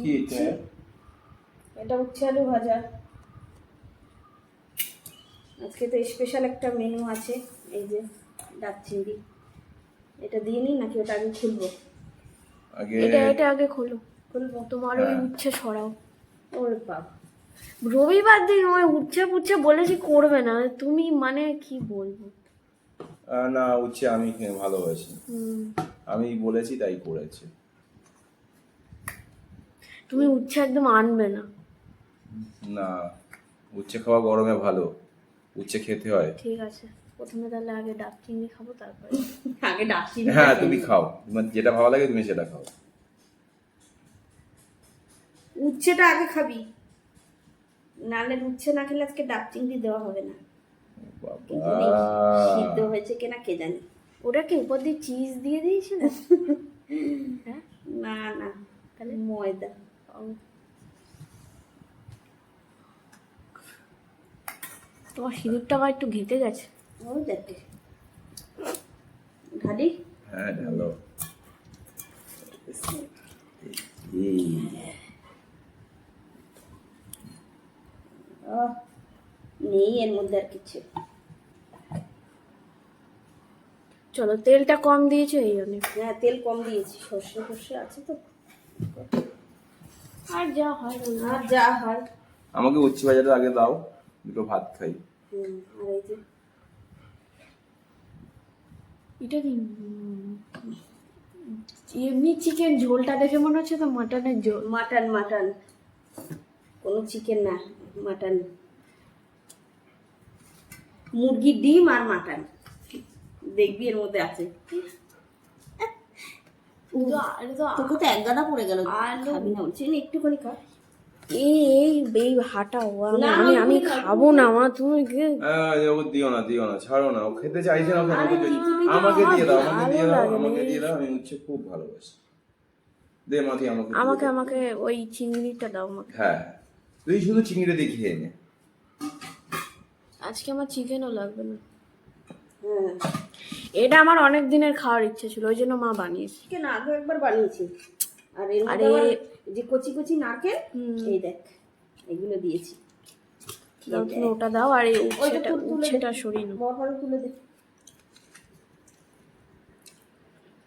কি এটা উচ্ছে আলু ভাজা। আজকে তো স্পেশাল একটা মেনু আছে, এই যে ডাব চিংড়ি। এটা দিয়ে নিই নাকি ওটা আগে খুলবো? এটা আগে খুলবো। তোমার ওই উচ্ছে সরাও। ওরে বাবা, রবিবার দিন ওই উচ্ছে পুচ্ছে বলেছি করবে না, তুমি মানে কি বলবো। না, উচ্ছে আমি ভালোবাসি, আমি বলেছি তাই করেছে। তুমি উচ্ছে একদম আনবে না। না, উচ্ছে খাওয়া গরমে ভালো, উচ্ছে খেতে হয়। ঠিক আছে, প্রথমে তাহলে আগে ডাব চিংড়ি খাবো, তারপরে আগে ডাব চিংড়ি। হ্যাঁ, তুমি খাও, তোমার যেটা ভালো লাগে তুমি সেটা খাও। উচ্ছেটা আগে খাবি, নাহলে উচ্ছে না খেলে আজকে ডাব চিংড়ি দেওয়া হবে না। সিদ্ধ হয়েছে কিনা কে জানি। ওটা কি উপর দিয়ে চিজ দিয়ে দিয়েছিল? হ্যাঁ, না না, তাহলে ময়দা। তোমার সিঁদুরটা আমার একটু ঘেটে গেছে। ওই দেখে ঢালি। হ্যাঁ, ঢালো। নেই এর মধ্যে আর কিছু। চলো, তেলটা কম দিয়েছো এই জন্য। হ্যাঁ, তেল কম দিয়েছি, সর্ষে ফর্ষে আছে তো। আর যা হয় আর যা হয়। আমাকে উচ্ছে ভাজাটা আগে দাও, দুটো ভাত খাই। আর এই যে এটা কি এমনি চিকেন ঝোলটা দেখে মনে হচ্ছে তো মাটনের ঝোল। মাটন, মাটন, কোনো চিকেন না, মাটন। মুরগির ডিম আর মাটন, দেখবি এর মধ্যে আছে। তোকে তো এক গাদা পড়ে গেল, আর খাবি না বলছি না, একটুখানি খা। এই হাঁটাও, আমি খাবো না মা, তুমি ওকে দিও না, ছাড়ো না, ও খেতে চাইছে না। আমাকে দিয়ে দাও, আমি উচ্ছে খুব ভালোবাসি। দে মাথি, আমাকে ওই চিংড়িটা দাও আমাকে। হ্যাঁ, তুই শুধু চিংড়ি দিয়ে খেয়ে নে। আজকে আমার চিকেনও লাগবে না। এটা আমার অনেক দিনের খাওয়ার ইচ্ছে ছিল, ওই জন্য মা বানিয়েছে। চিকেন আগে একবার বানিয়েছি। আর এর মধ্যে আবার যে কচি কচি নারকেল, এই দেখ এগুলো দিয়েছি। তুমি ওটা দাও, আর এই উচ্ছেটা সরিয়ে নাও। বড় তুলে দে।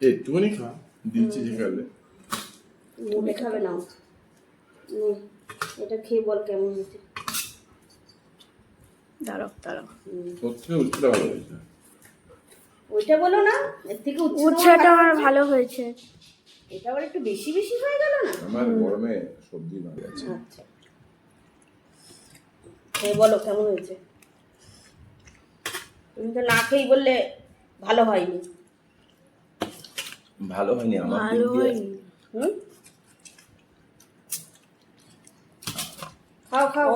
একটুখানি খা, দিচ্ছি যেখানে। খাবে না, এটা খেয়ে বল কেমন হয়েছে। দাঁড়াও সত্যি উচ্ছেটা ভালো হয়েছে। ওইটা বলো না, এর থেকে উচ্ছেটা আমার ভালো হয়েছে। এটা আবার একটু বেশি বেশি হয়ে গেল না। আমার গরমে সবজি ভালো আছে। আচ্ছা, খেয়ে বলো কেমন হয়েছে। তুমি তো না খেয়েই বললে ভালো হয়নি। ভালো হয়নি আমার ভালো হয়নি। খাও খাও,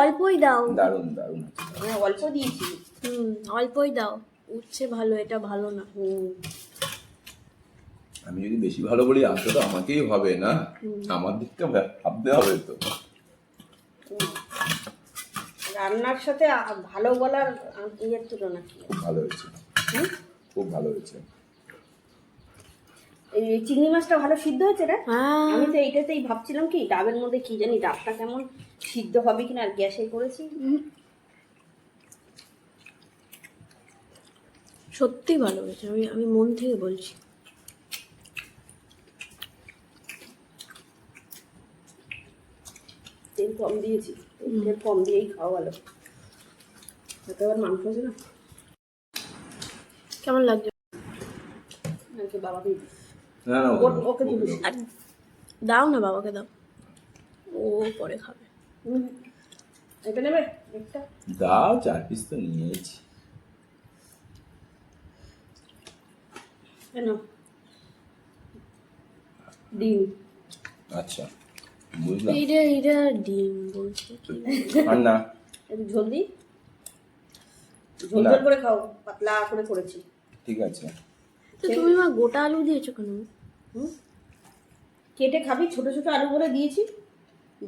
অল্পই দাও। দারুণ। হ্যাঁ, অল্প দিয়েছি। অল্পই দাও, উচ্ছে ভালো, এটা ভালো না। আমি যদি বেশি ভালো বলি আসলে তো আমাকেই হবে না, আমার দিকটা ভাবতে হবে তো। রান্নার সাথে ভালো বলার ইয়ের তুলনা কি? ভালো হয়েছে, খুব ভালো হয়েছে। এই চিংড়ি মাছটা ভালো সিদ্ধ হয়েছে রে। হ্যাঁ, আমি তো এইটাতেই ভাবছিলাম কি ডাবের মধ্যে কি জানি ডাবটা কেমন সিদ্ধ হবে কিনা, আর গ্যাসে করেছি। সত্যি ভালো হয়েছে, আমি মন থেকে বলছি। তেল কম দিয়েছি, তেল কম দিয়েই খাওয়া ভালো। হয়তো আবার মাংস আছে না। কেমন লাগছে? বাবাকে না ওকে দিবি, দাও না, বাবাকে দাও, ও পরে খাবে। এটা নেবে একটা দাও, 4 পিস তো নিয়েছি। কেন? ডিম। আচ্ছা, বুঝলাম। এটা ডিম বলছি আর না, একটু ঝোল দিই, ঝোল করে খাও, পাতলা করে করেছি। ঠিক আছে। তো তুমি মা গোটা আলু দিয়েছো কেন? কেটে খাবি, ছোট ছোট আলু বলে দিয়েছি।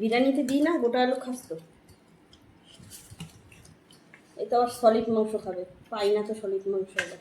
বিরিয়ানিতে দিই না, গোটা আলু খাস তো। এই তো আবার সলিড মাংস খাবে, পাই না তো সলিড মাংস আবার।